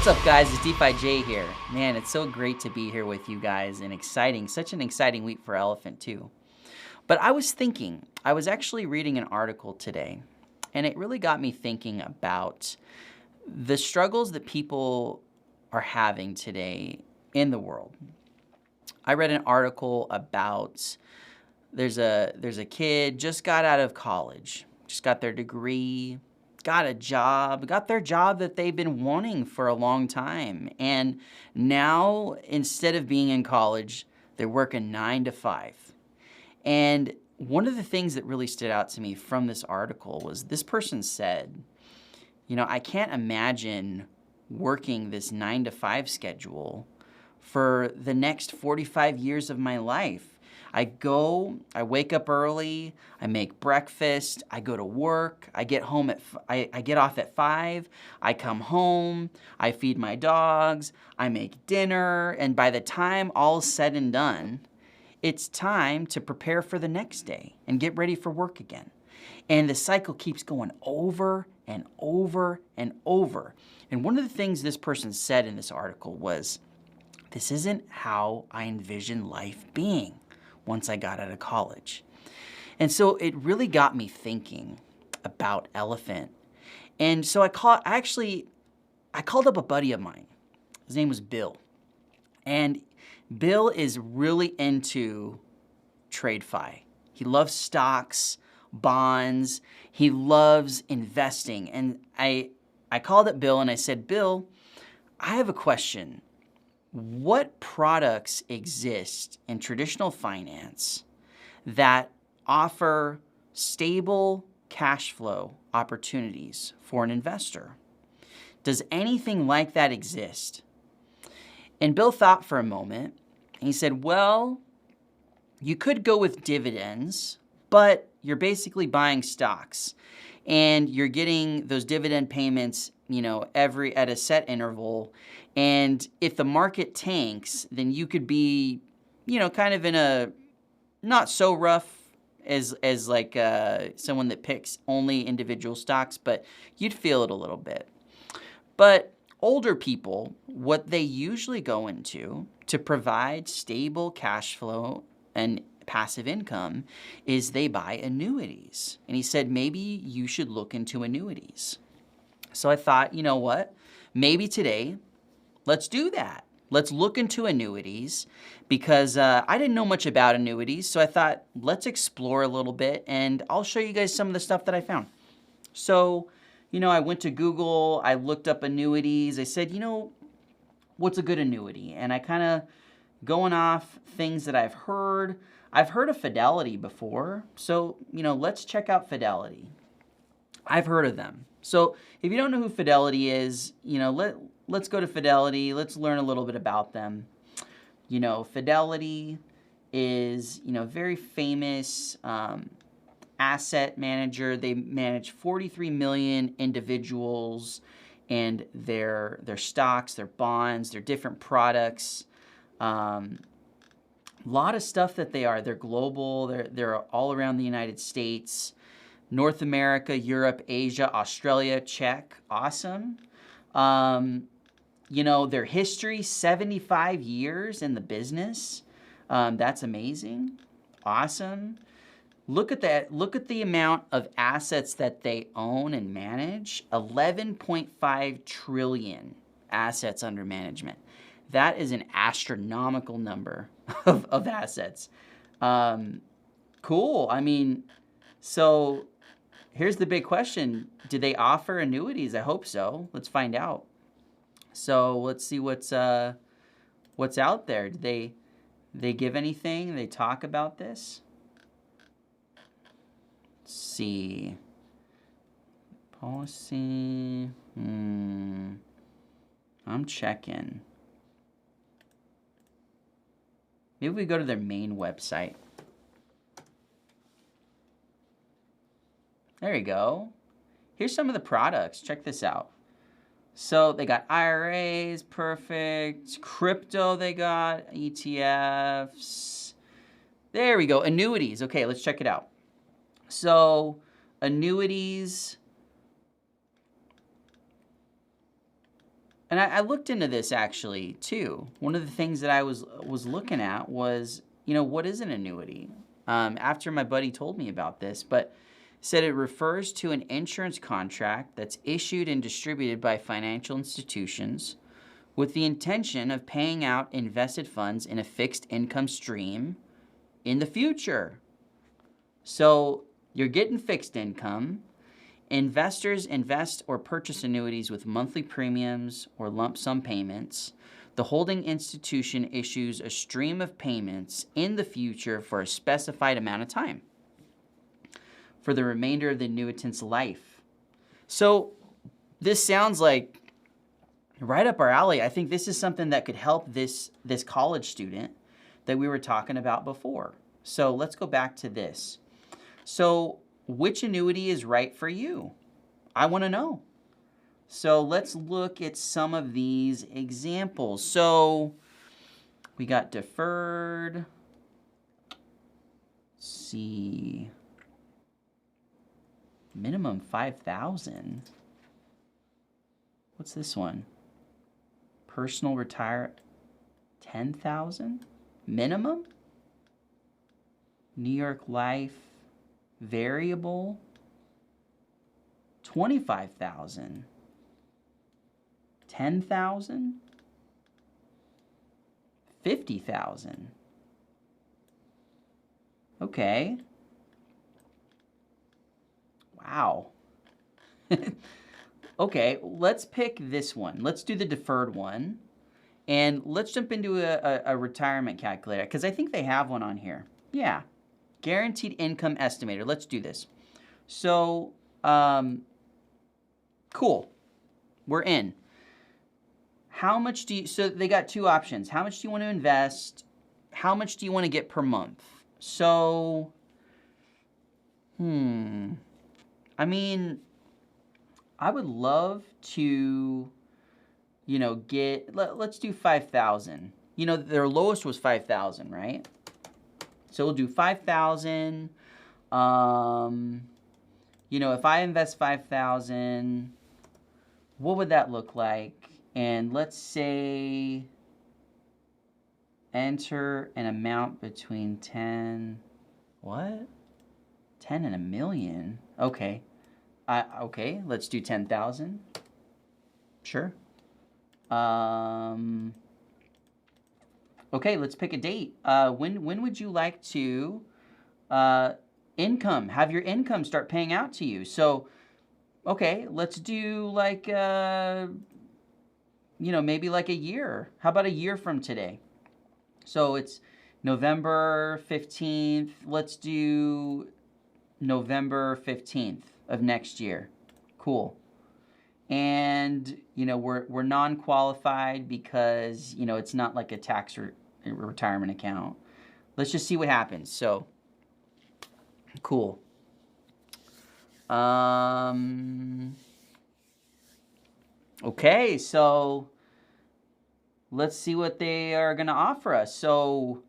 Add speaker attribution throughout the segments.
Speaker 1: What's up, guys? It's DeFi J here. Man, it's so great to be here with you guys and such an exciting week for Elephant too. But I was actually reading an article today, and it really got me thinking about the struggles that people are having today in the world. I read an article about there's a kid just got out of college, just got their degree, got a job, got their job that they've been wanting for a long time. And now, instead of being in college, they're working 9 to 5. And one of the things that really stood out to me from this article was this person said, I can't imagine working this 9 to 5 schedule for the next 45 years of my life. I wake up early, I make breakfast, I go to work, I get home I get off at 5, I come home, I feed my dogs, I make dinner, and by the time all's said and done, it's time to prepare for the next day and get ready for work again. And the cycle keeps going over and over and over. And one of the things this person said in this article was, this isn't how I envision life being once I got out of college. And so it really got me thinking about Elephant. And so I called up a buddy of mine. His name was Bill. And Bill is really into TradeFi. He loves stocks, bonds. He loves investing. And I called up Bill and I said, Bill, I have a question. What products exist in traditional finance that offer stable cash flow opportunities for an investor? Does anything like that exist? And Bill thought for a moment, and he said, well, you could go with dividends, but you're basically buying stocks, and you're getting those dividend payments, at a set interval. And if the market tanks, then you could be, kind of in a not so rough as like someone that picks only individual stocks, but you'd feel it a little bit. But older people, what they usually go into to provide stable cash flow and passive income is they buy annuities. And he said, maybe you should look into annuities. So I thought, you know what? Maybe today, let's do that. Let's look into annuities because I didn't know much about annuities. So I thought, let's explore a little bit and I'll show you guys some of the stuff that I found. So, I went to Google, I looked up annuities. I said, what's a good annuity? And I kind of going off things that I've heard. I've heard of Fidelity before. So, let's check out Fidelity. I've heard of them. So if you don't know who Fidelity is, let's go to Fidelity. Let's learn a little bit about them. Fidelity is, very famous asset manager. They manage 43 million individuals and their stocks, their bonds, their different products. A lot of stuff that they are. They're global. They're all around the United States. North America, Europe, Asia, Australia, check. Awesome. Their history, 75 years in the business. That's amazing. Awesome. Look at that. Look at the amount of assets that they own and manage. 11.5 trillion assets under management. That is an astronomical number of assets. Cool. So here's the big question. Do they offer annuities? I hope so. Let's find out. So let's see what's out there. Do they give anything? They talk about this? Let's see. Policy. I'm checking. Maybe we go to their main website. There you go. Here's some of the products. Check this out. So they got IRAs, perfect. Crypto they got, ETFs. There we go, annuities. Okay, let's check it out. So annuities, And I looked into this actually too. One of the things that I was looking at was, what is an annuity? After my buddy told me about this, but said it refers to an insurance contract that's issued and distributed by financial institutions with the intention of paying out invested funds in a fixed income stream in the future. So you're getting fixed income. Investors invest or purchase annuities with monthly premiums or lump sum payments. The holding institution issues a stream of payments in the future for a specified amount of time for the remainder of the annuitant's life. So this sounds like right up our alley. I think this is something that could help this college student that we were talking about before. So let's go back to this. So which annuity is right for you? I want to know. So let's look at some of these examples. So we got deferred. Let's see. Minimum 5,000. What's this one? Personal retire 10,000? Minimum? New York Life variable 25,000. 10,000? 50,000. Okay. Wow. Okay, let's pick this one. Let's do the deferred one. And let's jump into a retirement calculator, because I think they have one on here. Yeah. Guaranteed income estimator. Let's do this. So, cool. We're in. How much do you, so they got two options. How much do you want to invest? How much do you want to get per month? So, I mean, I would love to, let's do 5,000. Their lowest was 5,000, right? So we'll do 5,000. If I invest 5,000, what would that look like? And let's say enter an amount between 10, what? 10 and a million. Okay. Okay, let's do 10,000. Sure. Okay, let's pick a date. When would you like to have your income start paying out to you? So, okay, let's do like, maybe like a year. How about a year from today? So it's November 15th. Let's do November 15th of next year. Cool. And, we're non-qualified because, it's not like a tax retirement account. Let's just see what happens. So, cool. Okay, so let's see what they are going to offer us. So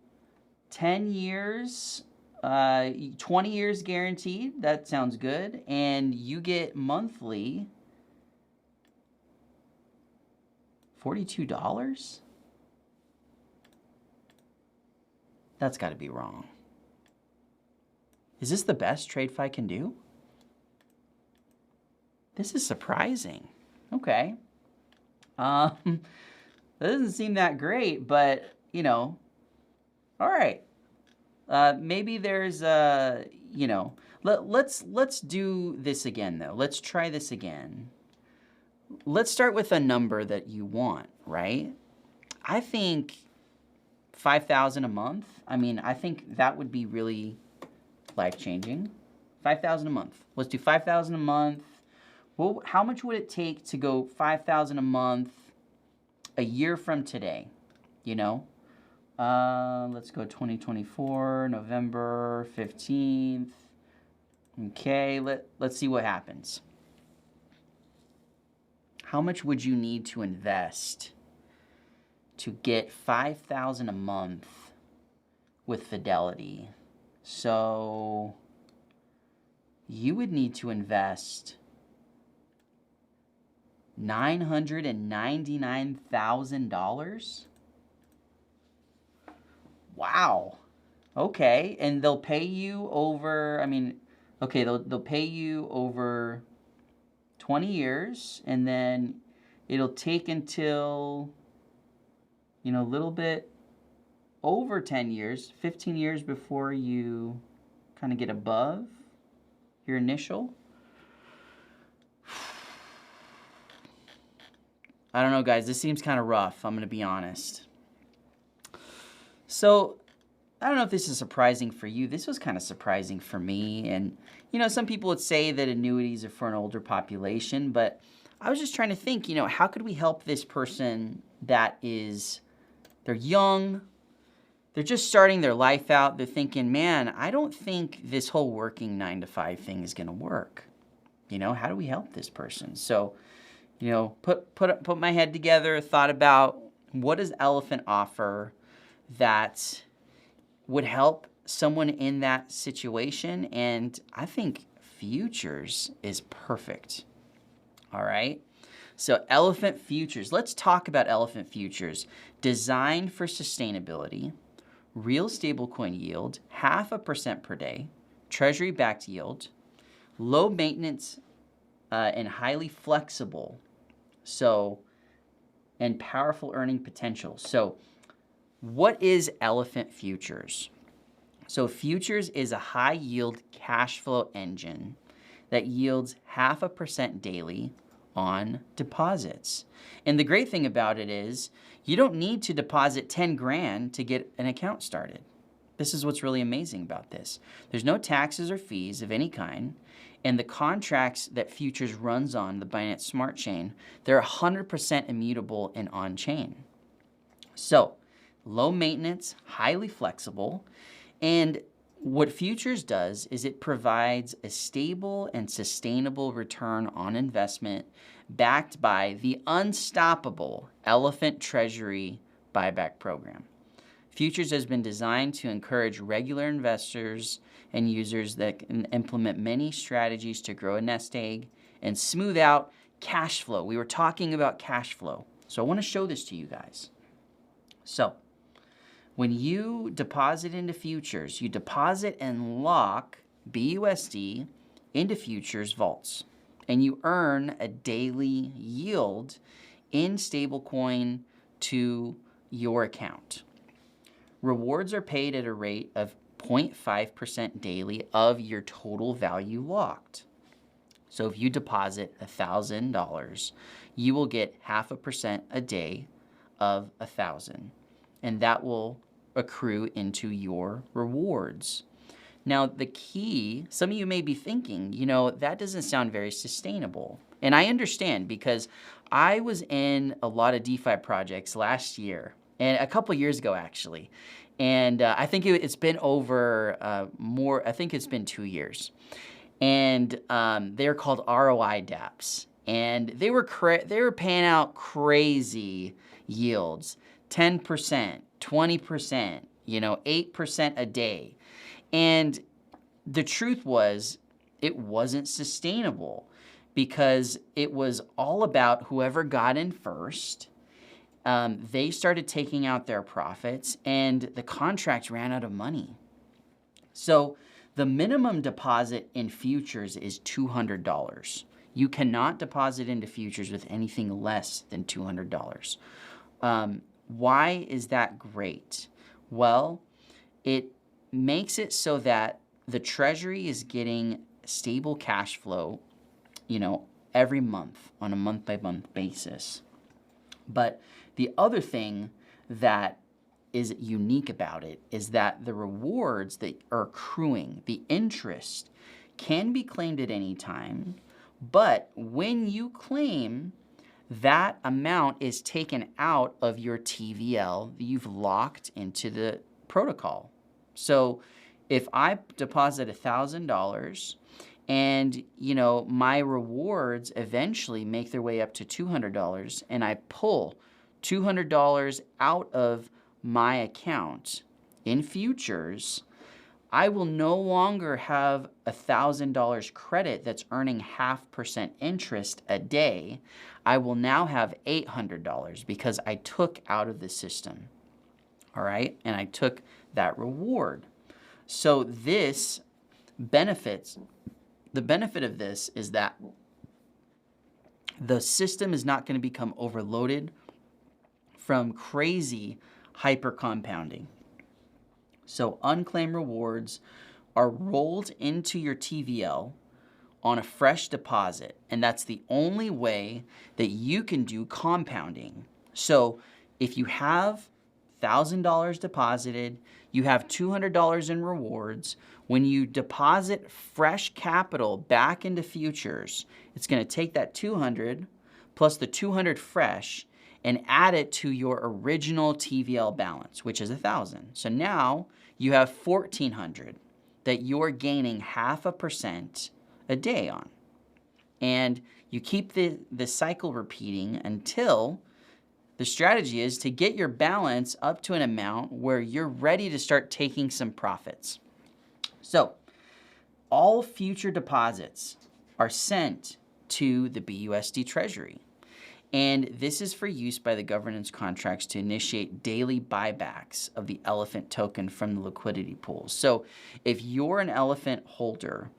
Speaker 1: 10 years, 20 years guaranteed. That sounds good. And you get monthly $42? That's got to be wrong. Is this the best TradeFi can do? This is surprising. Okay. That doesn't seem that great, but, all right. Maybe there's, let's do this again, though. Let's try this again. Let's start with a number that you want, right? I think 5,000 a month. I think that would be really life-changing. 5,000 a month. Let's do 5,000 a month. Well, how much would it take to go 5,000 a month a year from today? Let's go 2024, November 15th. Okay, let's see what happens. How much would you need to invest to get 5,000 a month with Fidelity? So you would need to invest $999,000? Wow. Okay, and they'll pay you over, okay, they'll pay you over 20 years, and then it'll take until, a little bit over 10 years, 15 years before you kind of get above your initial. I don't know, guys. This seems kind of rough. I'm going to be honest. So, I don't know if this is surprising for you. This was kind of surprising for me. And, some people would say that annuities are for an older population, but I was just trying to think, how could we help this person that they're young, they're just starting their life out. They're thinking, man, I don't think this whole working 9-to-5 thing is going to work. How do we help this person? So, put my head together, thought about what does Elephant offer that would help someone in that situation, and I think Futures is perfect. All right? So Elephant Futures. Let's talk about Elephant Futures. Designed for sustainability, real stablecoin yield, 0.5% per day, treasury-backed yield, low maintenance, and highly flexible. So, and powerful earning potential. So, what is Elephant Futures? So, Futures is a high-yield cash flow engine that yields 0.5% daily on deposits. And the great thing about it is you don't need to deposit 10 grand to get an account started. This is what's really amazing about this. There's no taxes or fees of any kind. And the contracts that Futures runs on the Binance Smart Chain, they're 100% immutable and on-chain. So, low maintenance, highly flexible, and what Futures does is it provides a stable and sustainable return on investment backed by the unstoppable Elephant Treasury buyback program. Futures has been designed to encourage regular investors and users that can implement many strategies to grow a nest egg and smooth out cash flow. We were talking about cash flow. So I want to show this to you guys. So when you deposit into Futures, you deposit and lock BUSD into Futures vaults, and you earn a daily yield in stablecoin to your account. Rewards are paid at a rate of 0.5% daily of your total value locked. So if you deposit $1,000, you will get 0.5% a day of 1,000, and that will accrue into your rewards. Now, the key, some of you may be thinking, that doesn't sound very sustainable. And I understand, because I was in a lot of DeFi projects last year, and a couple years ago, actually. And I think it's been over I think it's been 2 years. And they're called ROI dApps. And they were paying out crazy yields, 10%, 20%, 8% a day. And the truth was, it wasn't sustainable, because it was all about whoever got in first. They started taking out their profits, and the contract ran out of money. So the minimum deposit in Futures is $200. You cannot deposit into Futures with anything less than $200. Why is that great? Well, it makes it so that the Treasury is getting stable cash flow, every month on a month-by-month basis. But the other thing that is unique about it is that the rewards that are accruing, the interest, can be claimed at any time, but when you claim, that amount is taken out of your TVL that you've locked into the protocol. So if I deposit $1,000 and, my rewards eventually make their way up to $200, and I pull $200 out of my account in Futures, I will no longer have $1,000 credit that's earning 0.5% interest a day. I will now have $800 because I took out of the system. All right, and I took that reward. So the benefit of this is that the system is not going to become overloaded from crazy hyper compounding. So unclaimed rewards are rolled into your TVL on a fresh deposit, and that's the only way that you can do compounding. So if you have $1,000 deposited, you have $200 in rewards. When you deposit fresh capital back into futures, it's going to take that 200 plus the 200 fresh and add it to your original TVL balance, which is 1,000. So now you have 1,400 that you're gaining 0.5% a day on. And you keep the cycle repeating until the strategy is to get your balance up to an amount where you're ready to start taking some profits. So all future deposits are sent to the BUSD Treasury. And this is for use by the governance contracts to initiate daily buybacks of the elephant token from the liquidity pools. So if you're an elephant holder,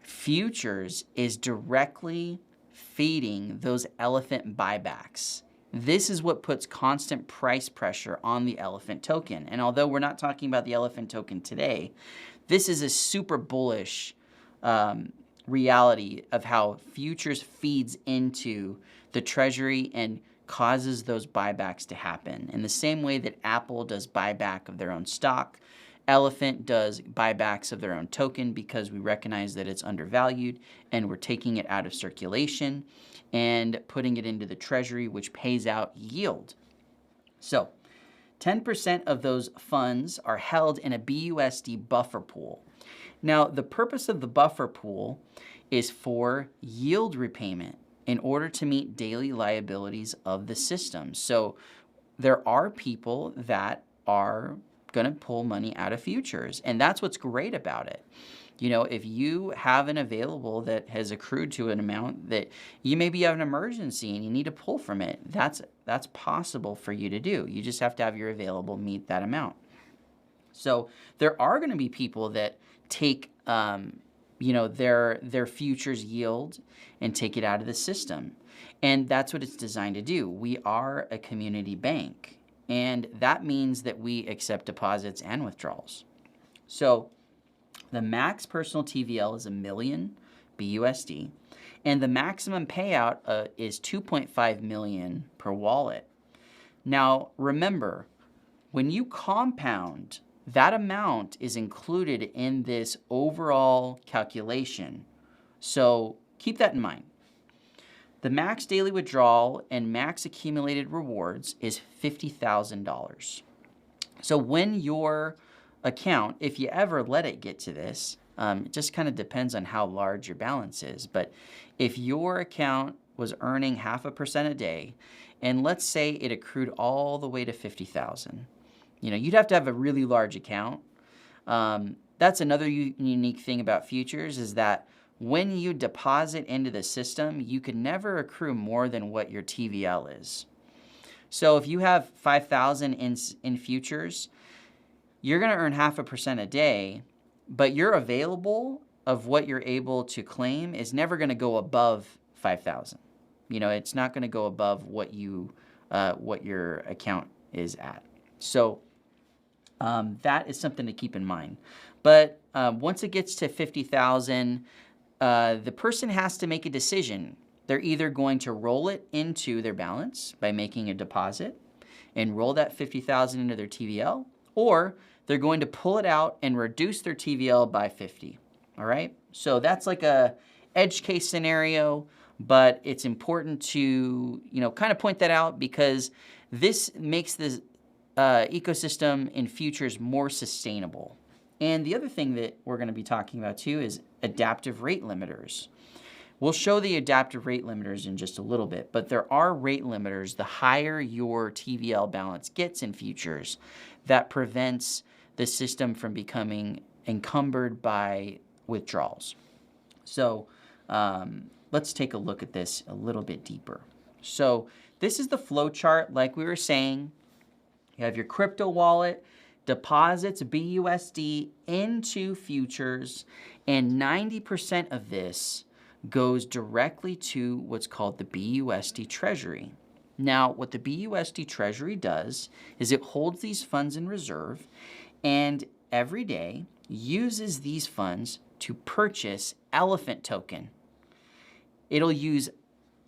Speaker 1: futures is directly feeding those elephant buybacks. This is what puts constant price pressure on the elephant token. And although we're not talking about the elephant token today, this is a super bullish reality of how futures feeds into the treasury and causes those buybacks to happen. In the same way that Apple does buyback of their own stock, Elephant does buybacks of their own token because we recognize that it's undervalued and we're taking it out of circulation and putting it into the treasury, which pays out yield. So 10% of those funds are held in a BUSD buffer pool. Now, the purpose of the buffer pool is for yield repayment in order to meet daily liabilities of the system. So there are people that are going to pull money out of futures, and that's what's great about it. You know, if you have an available that has accrued to an amount that you maybe have an emergency and you need to pull from it, that's possible for you to do. You just have to have your available meet that amount. So there are going to be people that take their futures yield and take it out of the system. And that's what it's designed to do. We are a community bank, and that means that we accept deposits and withdrawals. So the max personal TVL is $1 million BUSD, and the maximum payout is $2.5 million per wallet. Now, remember, when you compound, that amount is included in this overall calculation. So keep that in mind. The max daily withdrawal and max accumulated rewards is $50,000. So when your account, if you ever let it get to this, it just kind of depends on how large your balance is. But if your account was earning 0.5% a day, and let's say it accrued all the way to $50,000, you'd have to have a really large account. That's another unique thing about futures is that when you deposit into the system, you can never accrue more than what your TVL is. So if you have 5,000 in futures, you're going to earn 0.5% a day, but your available of what you're able to claim is never going to go above 5,000. It's not going to go above what your account is at. So that is something to keep in mind. But once it gets to 50,000, the person has to make a decision. They're either going to roll it into their balance by making a deposit and roll that 50,000 into their TVL, or they're going to pull it out and reduce their TVL by 50. All right? So that's like a edge case scenario, but it's important to, kind of point that out because this makes the ecosystem in futures more sustainable. And the other thing that we're going to be talking about too is adaptive rate limiters. We'll show the adaptive rate limiters in just a little bit, but there are rate limiters the higher your TVL balance gets in futures that prevents the system from becoming encumbered by withdrawals. So let's take a look at this a little bit deeper. So this is the flow chart, like we were saying. You have your crypto wallet, deposits BUSD into futures, and 90% of this goes directly to what's called the BUSD Treasury. Now, what the BUSD Treasury does is it holds these funds in reserve and every day uses these funds to purchase Elephant token. It'll use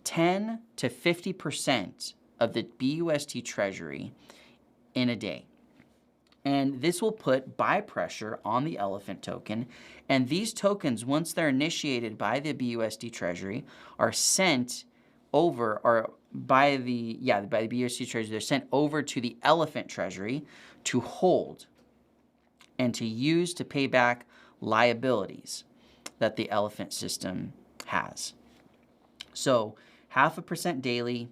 Speaker 1: 10 to 50% of the BUSD Treasury in a day. And this will put buy pressure on the Elephant token. And these tokens, once they're initiated by the BUSD Treasury, are sent over, or by the BUSD Treasury, they're sent over to the Elephant Treasury to hold and to use to pay back liabilities that the Elephant system has. So 0.5% daily,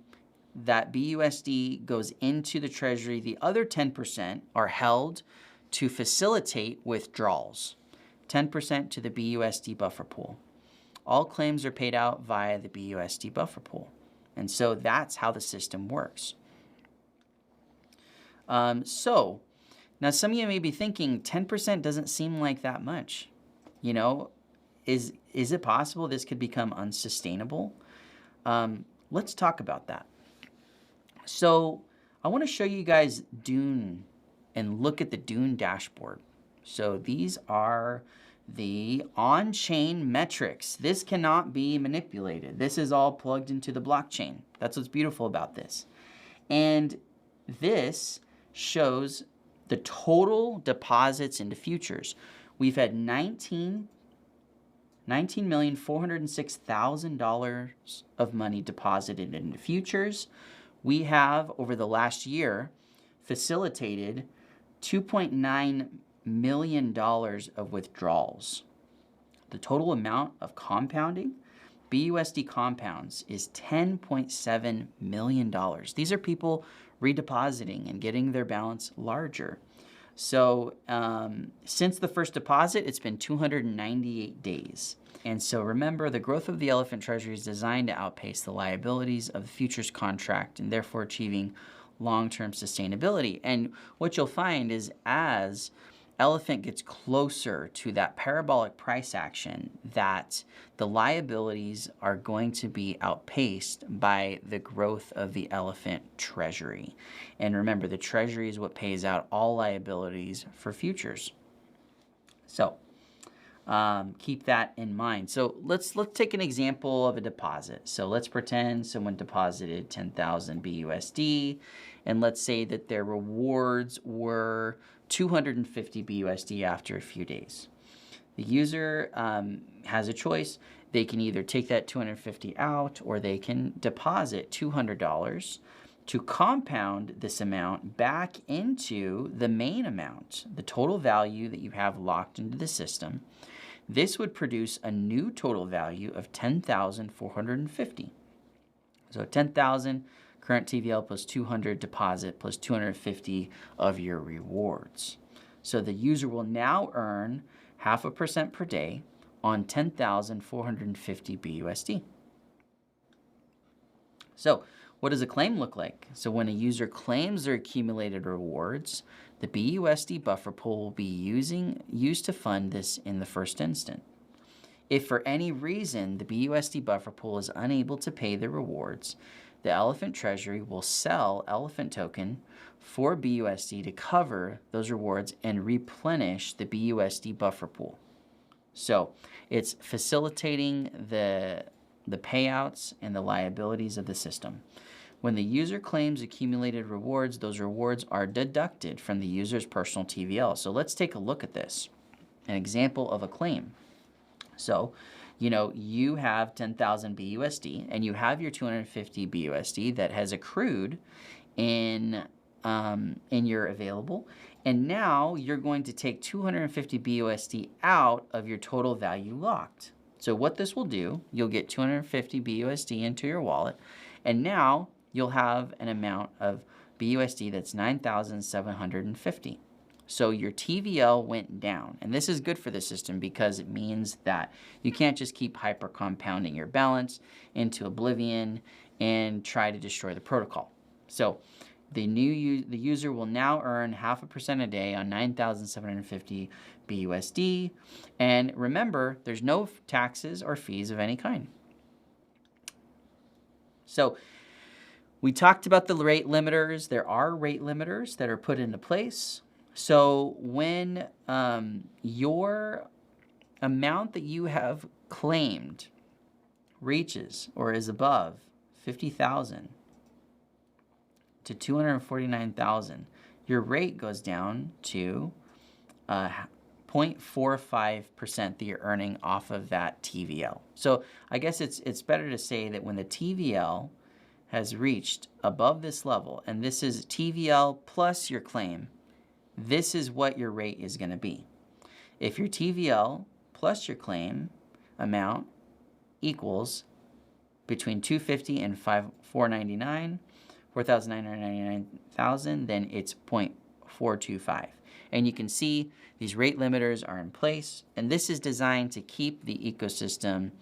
Speaker 1: that BUSD goes into the Treasury. The other 10% are held to facilitate withdrawals. 10% to the BUSD buffer pool. All claims are paid out via the BUSD buffer pool. And so that's how the system works. So now some of you may be thinking 10% doesn't seem like that much. You know, is it possible this could become unsustainable? Let's talk about that. So I want to show you guys Dune and look at the Dune dashboard. So these are the on-chain metrics. This cannot be manipulated. This is all plugged into the blockchain. That's what's beautiful about this. And this shows the total deposits into futures. We've had $19,406,000 of money deposited into futures. We have, over the last year, facilitated $2.9 million of withdrawals. The total amount of compounding, BUSD compounds, is $10.7 million. These are people redepositing and getting their balance larger. So since the first deposit, it's been 298 days. And so remember, the growth of the Elephant Treasury is designed to outpace the liabilities of the futures contract and therefore achieving long-term sustainability. And what you'll find is as Elephant gets closer to that parabolic price action, that the liabilities are going to be outpaced by the growth of the Elephant Treasury. And remember, the Treasury is what pays out all liabilities for futures. So keep that in mind. So let's take an example of a deposit. So let's pretend someone deposited 10,000 BUSD, and let's say that their rewards were 250 BUSD after a few days. The user has a choice. They can either take that 250 out, or they can deposit $200 to compound this amount back into the main amount, the total value that you have locked into the system. This would produce a new total value of 10,450. So 10,000 current TVL plus 200 deposit plus 250 of your rewards. So the user will now earn 0.5% per day on 10,450 BUSD. So what does a claim look like? So when a user claims their accumulated rewards, the BUSD buffer pool will be used to fund this in the first instant. If for any reason the BUSD buffer pool is unable to pay the rewards, the Elephant Treasury will sell Elephant token for BUSD to cover those rewards and replenish the BUSD buffer pool. So it's facilitating the payouts and the liabilities of the system. When the user claims accumulated rewards, those rewards are deducted from the user's personal TVL. So let's take a look at this, an example of a claim. So, you know, you have 10,000 BUSD and you have your 250 BUSD that has accrued in your available. And now you're going to take 250 BUSD out of your total value locked. So what this will do, you'll get 250 BUSD into your wallet, and now you'll have an amount of BUSD that's 9,750. So your TVL went down. And this is good for the system because it means that you can't just keep hyper compounding your balance into oblivion and try to destroy the protocol. So the user will now earn 0.5% a day on 9,750 BUSD. And remember, there's no taxes or fees of any kind. So we talked about the rate limiters. There are rate limiters that are put into place. So when your amount that you have claimed reaches or is above 50,000 to 249,000, your rate goes down to 0.45% that you're earning off of that TVL. So I guess it's better to say that when the TVL has reached above this level, and this is TVL plus your claim, this is what your rate is going to be. If your TVL plus your claim amount equals between 250 and 499, 4,999,000, then it's 0.425. And you can see these rate limiters are in place, and this is designed to keep the ecosystem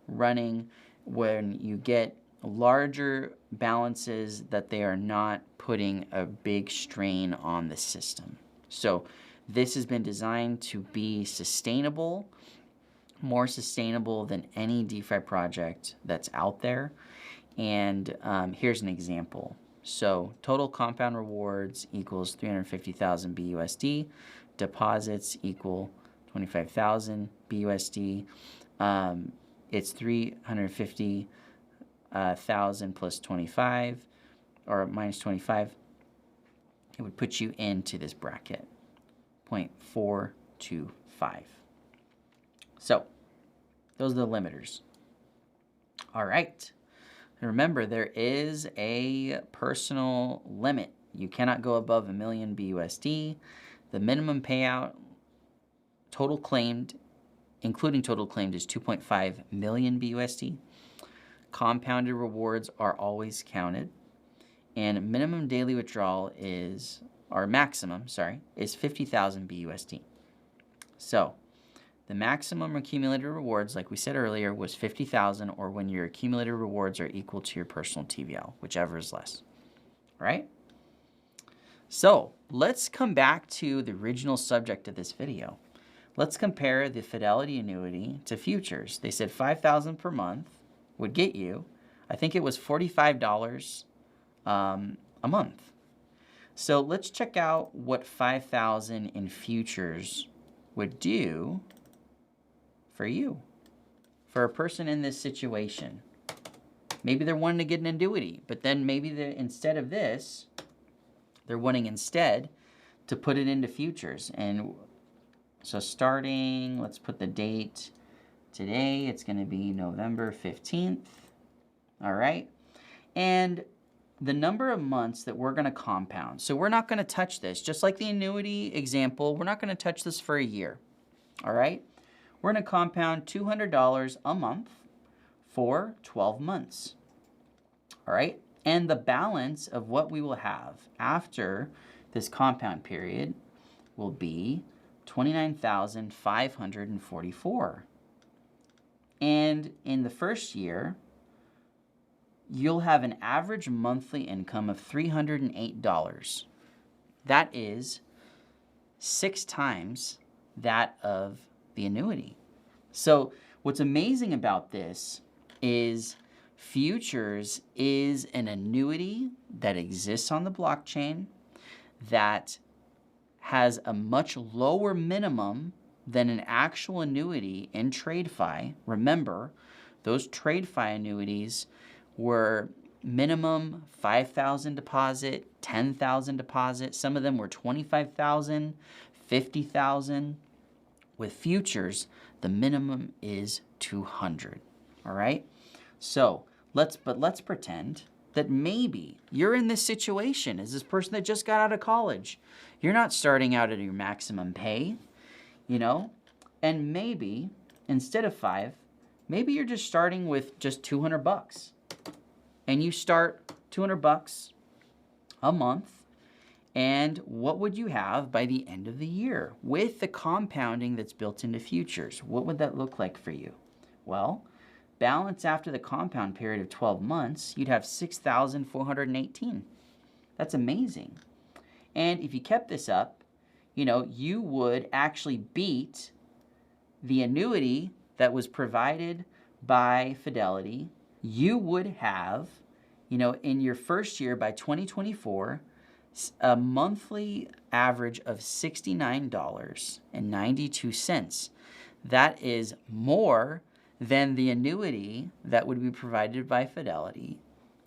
Speaker 1: running when you get larger balances that they are not putting a big strain on the system. So this has been designed to be sustainable, more sustainable than any DeFi project that's out there. And here's an example. So total compound rewards equals 350,000 BUSD. Deposits equal 25,000 BUSD. It's 350,000 plus 25 or minus 25. It would put you into this bracket, 0.425. So those are the limiters. All right. Remember, there is a personal limit. You cannot go above 1 million BUSD. The minimum payout, total claimed, including total claimed, is 2.5 million BUSD. Compounded rewards are always counted. And minimum daily withdrawal is, or maximum, is 50,000 BUSD. So the maximum accumulated rewards, like we said earlier, was 50,000, or when your accumulated rewards are equal to your personal TVL, whichever is less, right? So let's come back to the original subject of this video. Let's compare the Fidelity annuity to futures. They said 5,000 per month would get you, I think it was $45 a month. So let's check out what 5,000 in futures would do for you, for a person in this situation. Maybe they're wanting to get an annuity, but then maybe instead of this, they're wanting instead to put it into futures. And so starting, let's put the date today, it's going to be November 15th. All right. And the number of months that we're going to compound. So we're not going to touch this. Just like the annuity example, we're not going to touch this for a year. All right. We're going to compound $200 a month for 12 months. All right. And the balance of what we will have after this compound period will be 29,544. And in the first year, you'll have an average monthly income of $308. That is 6 times that of the annuity. So what's amazing about this is futures is an annuity that exists on the blockchain that has a much lower minimum than an actual annuity in TradeFi. Remember, those TradeFi annuities were minimum 5,000 deposit, 10,000 deposit. Some of them were 25,000, 50,000. With futures, the minimum is 200. All right? So let's pretend that maybe you're in this situation as this person that just got out of college. You're not starting out at your maximum pay, you know, and maybe instead of 5, maybe you're just starting with just $200, and you start $200 a month, And what would you have by the end of the year with the compounding that's built into futures? What would that look like for you? Well, balance after the compound period of 12 months, you'd have $6,418. That's amazing. And if you kept this up, you would actually beat the annuity that was provided by Fidelity. You would have, in your first year by 2024, a monthly average of $69.92. That is more than the annuity that would be provided by Fidelity,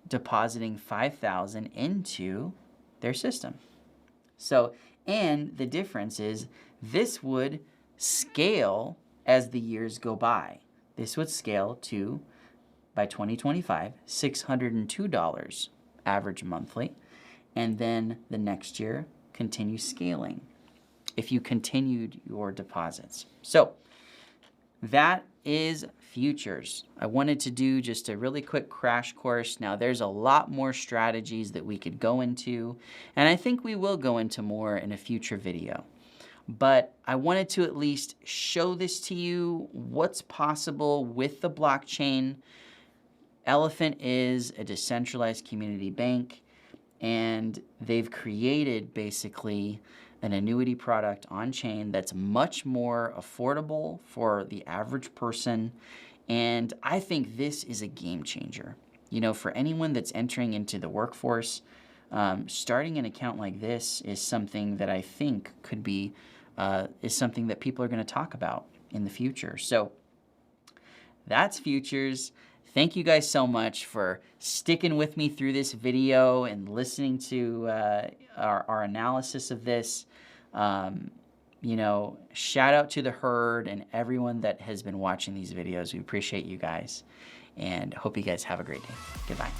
Speaker 1: depositing $5,000 into their system. So, and the difference is this would scale as the years go by. This would scale to, by 2025, $602 average monthly, and then the next year continue scaling if you continued your deposits. So that is futures. I wanted to do just a really quick crash course. Now there's a lot more strategies that we could go into, and I think we will go into more in a future video. But I wanted to at least show this to you, what's possible with the blockchain. Elephant is a decentralized community bank, and they've created basically an annuity product on chain that's much more affordable for the average person. And I think this is a game changer. For anyone that's entering into the workforce, starting an account like this is something that I think could be, is something that people are going to talk about in the future. So that's futures. Thank you guys so much for sticking with me through this video and listening to our analysis of this. Shout out to the herd and everyone that has been watching these videos. We appreciate you guys and hope you guys have a great day. Goodbye.